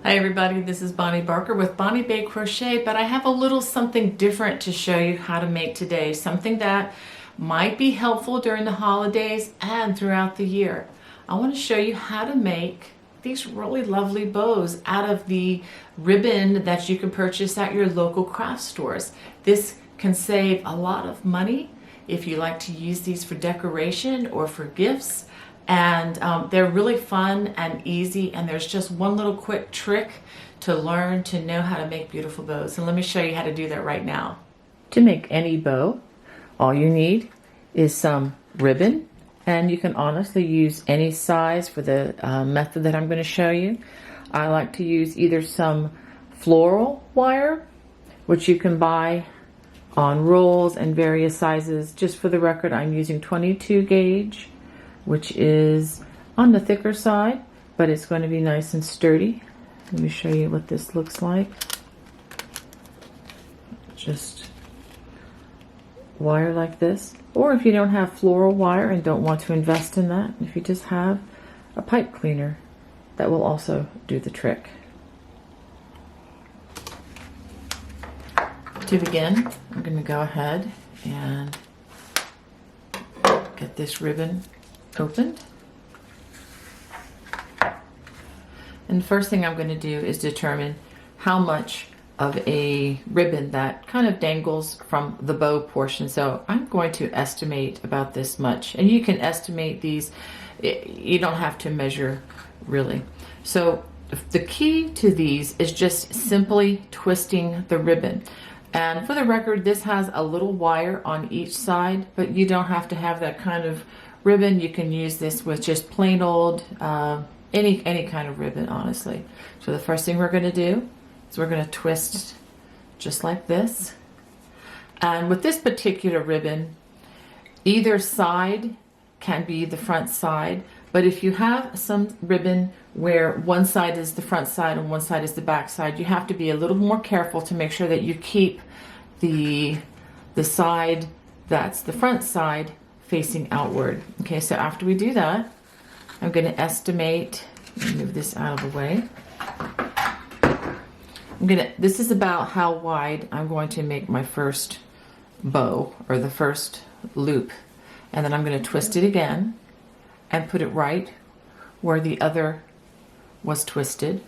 Hi everybody, this is Bonnie Barker with Bonnie Bay Crochet, but I have a little something different to show you how to make today, something that might be helpful during the holidays and throughout the year. I want to show you how to make these really lovely bows out of the ribbon that you can purchase at your local craft stores. This can save a lot of money if you like to use these for decoration or for gifts. And they're really fun and easy, and there's just one little quick trick to learn to know how to make beautiful bows. And let me show you how to do that right now. To make any bow, all you need is some ribbon, and you can honestly use any size for the method that I'm going to show you. I like to use either some floral wire, which you can buy on rolls and various sizes. Just for the record, I'm using 22 gauge, which is on the thicker side, but it's going to be nice and sturdy. Let me show you what this looks like. Just wire like this. Or if you don't have floral wire and don't want to invest in that, if you just have a pipe cleaner, that will also do the trick. To begin, I'm going to go ahead and get this ribbon opened. And the first thing I'm going to do is determine how much of a ribbon that kind of dangles from the bow portion. So I'm going to estimate about this much, and you can estimate these, you don't have to measure really. So the key to these is just simply twisting the ribbon. And for the record, this has a little wire on each side, but you don't have to have that kind of ribbon. You can use this with just plain old, any kind of ribbon, honestly. So the first thing we're going to do is we're going to twist just like this. And with this particular ribbon, either side can be the front side, but if you have some ribbon where one side is the front side and one side is the back side, you have to be a little more careful to make sure that you keep the side that's the front side facing outward. Okay, so after we do that, I'm going to estimate, move this out of the way. This is about how wide I'm going to make my first bow, or the first loop. And then I'm going to twist it again and put it right where the other was twisted.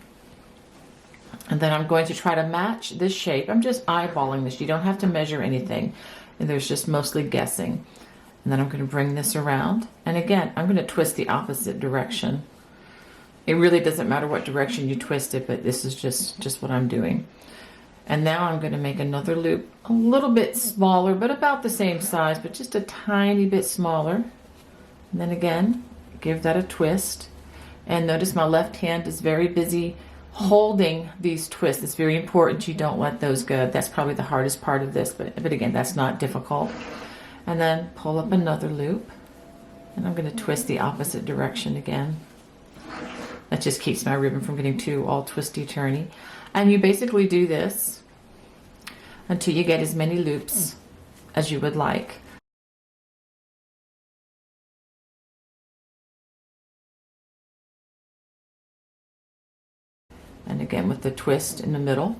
And then I'm going to try to match this shape. I'm just eyeballing this. You don't have to measure anything. And there's just mostly guessing. And then I'm going to bring this around. And again, I'm going to twist the opposite direction. It really doesn't matter what direction you twist it, but this is just what I'm doing. And now I'm going to make another loop a little bit smaller, but about the same size, but just a tiny bit smaller. And then again, give that a twist. And notice my left hand is very busy holding these twists. It's very important you don't let those go. That's probably the hardest part of this, but again, that's not difficult. And then pull up another loop, and I'm going to twist the opposite direction again. That just keeps my ribbon from getting too all twisty-turny. And you basically do this until you get as many loops as you would like. And again with the twist in the middle.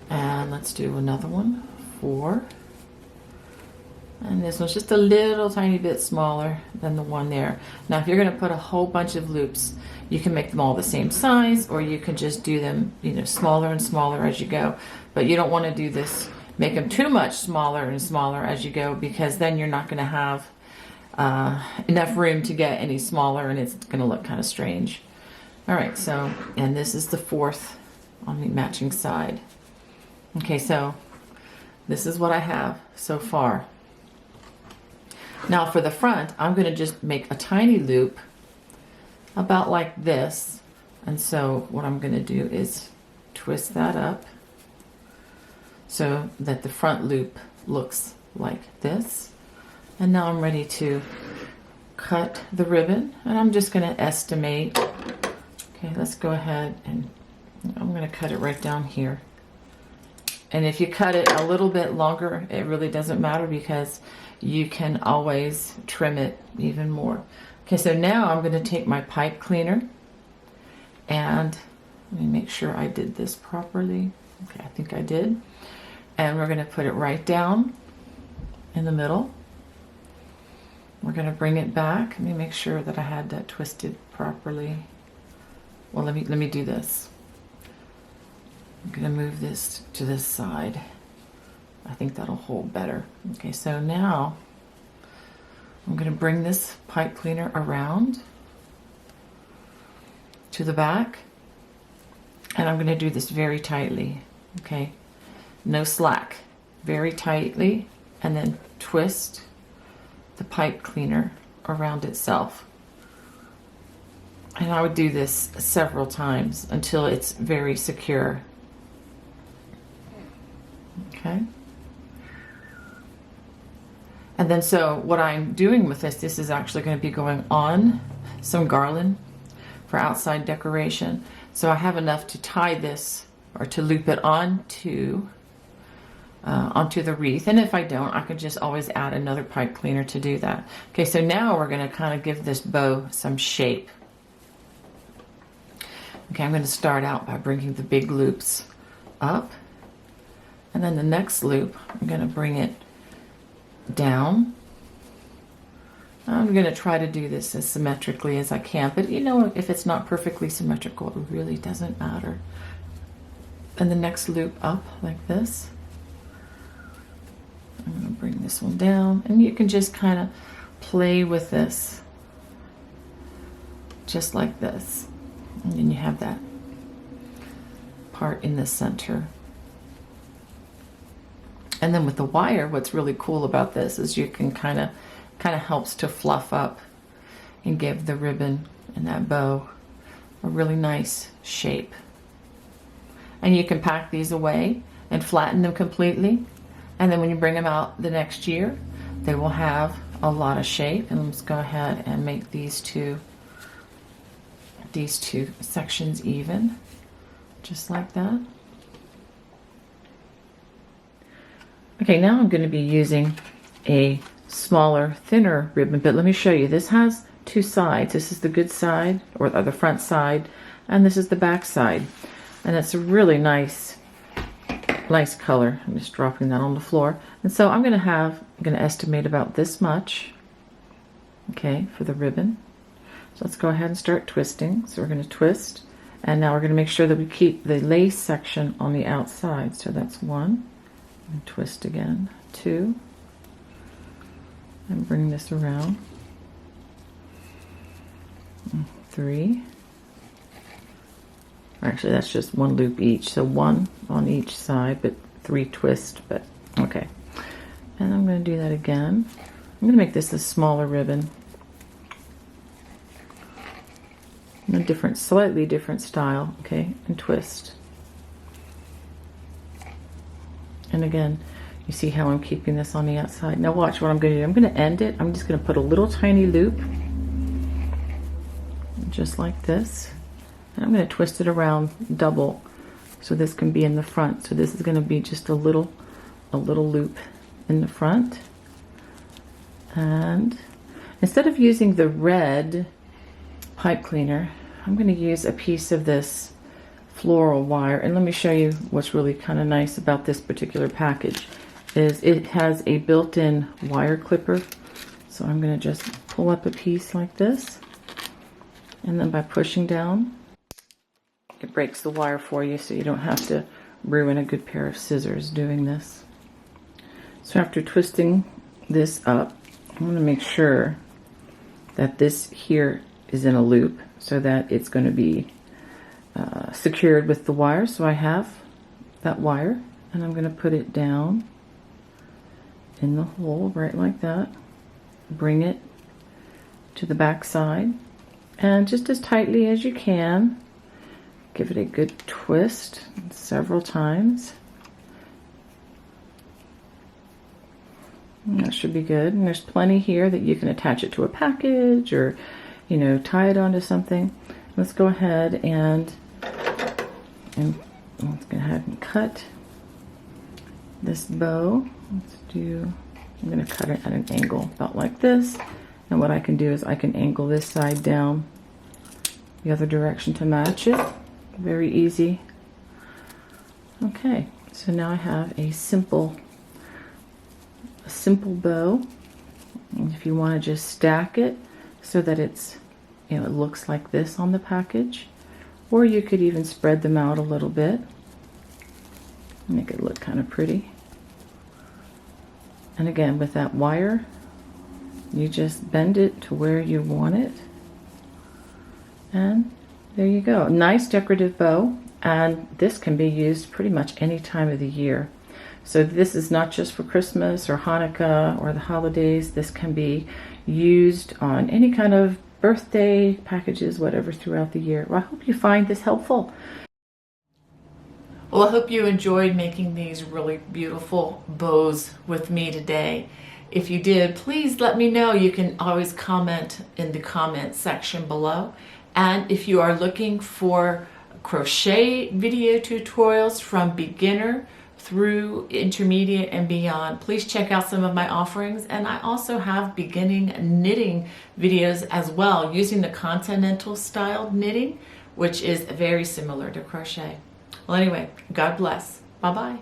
And let's do another one, 4. And this one's just a little tiny bit smaller than the one there. Now, if you're going to put a whole bunch of loops, you can make them all the same size, or you can just do them, smaller and smaller as you go. But you don't want to do this, make them too much smaller and smaller as you go, because then you're not going to have enough room to get any smaller, and it's going to look kind of strange. All right, so, and this is the 4th on the matching side. Okay, so this is what I have so far. Now for the front, I'm going to just make a tiny loop about like this. And so what I'm going to do is twist that up so that the front loop looks like this. And now I'm ready to cut the ribbon, and I'm just going to estimate. Okay, let's go ahead, and I'm going to cut it right down here. And if you cut it a little bit longer, it really doesn't matter, because you can always trim it even more. Okay, so now I'm going to take my pipe cleaner And let me make sure I did this properly. Okay, I think I did. And we're going to put it right down in the middle. We're going to bring it back. Let me make sure that I had that twisted properly. Well, let me do this. I'm going to move this to this side. I think that'll hold better. Okay, so now I'm going to bring this pipe cleaner around to the back, and I'm going to do this very tightly. Okay, no slack, very tightly, and then twist the pipe cleaner around itself. And I would do this several times until it's very secure. Okay. And then so what I'm doing with this is actually going to be going on some garland for outside decoration. So I have enough to tie this or to loop it onto the wreath. And if I don't, I could just always add another pipe cleaner to do that. Okay, so now we're going to kind of give this bow some shape. Okay, I'm going to start out by bringing the big loops up. And then the next loop, I'm going to bring it down. I'm going to try to do this as symmetrically as I can, but you know, if it's not perfectly symmetrical, it really doesn't matter. And the next loop up like this. I'm going to bring this one down, and you can just kind of play with this just like this, and then you have that part in the center. And then with the wire, what's really cool about this is you can kind of helps to fluff up and give the ribbon and that bow a really nice shape. And you can pack these away and flatten them completely. And then when you bring them out the next year, they will have a lot of shape. And let's go ahead and make these two sections even, just like that. Okay, now I'm going to be using a smaller, thinner ribbon, but let me show you. This has two sides. This is the good side, or the front side, and this is the back side. And it's a really nice color. I'm just dropping that on the floor. And so I'm going to estimate about this much, okay, for the ribbon. So let's go ahead and start twisting. So we're going to twist, and now we're going to make sure that we keep the lace section on the outside. So that's one. And twist again, two, and bring this around, three. Actually, that's just one loop each, so one on each side, but three twists, but okay. And I'm going to do that again. I'm going to make this a smaller ribbon, in a slightly different style, okay, and twist. And again, you see how I'm keeping this on the outside. Now watch what I'm going to do. I'm going to end it. I'm just going to put a little tiny loop, just like this. And I'm going to twist it around double, so this can be in the front. So this is going to be just a little loop in the front. And instead of using the red pipe cleaner, I'm going to use a piece of this floral wire. And let me show you what's really kind of nice about this particular package is it has a built-in wire clipper. So I'm going to just pull up a piece like this, and then by pushing down, it breaks the wire for you, so you don't have to ruin a good pair of scissors doing this. So after twisting this up, I'm going to make sure that this here is in a loop so that it's going to be secured with the wire. So I have that wire, and I'm going to put it down in the hole right like that. Bring it to the back side, and just as tightly as you can, give it a good twist several times. And that should be good. And there's plenty here that you can attach it to a package or, you know, tie it onto something. Let's go ahead and let's go ahead and cut this bow. I'm going to cut it at an angle about like this. And what I can do is I can angle this side down the other direction to match it. Very easy. Okay, so now I have a simple bow. And if you want to just stack it so that it's, it looks like this on the package, or you could even spread them out a little bit, make it look kind of pretty. And again, with that wire, you just bend it to where you want it, and there you go. Nice decorative bow, and this can be used pretty much any time of the year. So this is not just for Christmas or Hanukkah or the holidays. This can be used on any kind of birthday packages, whatever, throughout the year. Well, I hope you find this helpful. Well, I hope you enjoyed making these really beautiful bows with me today. If you did, please let me know. You can always comment in the comment section below. And if you are looking for crochet video tutorials from beginner through intermediate and beyond, please check out some of my offerings. And I also have beginning knitting videos as well, using the continental style knitting, which is very similar to crochet. Well, anyway, God bless. Bye-bye.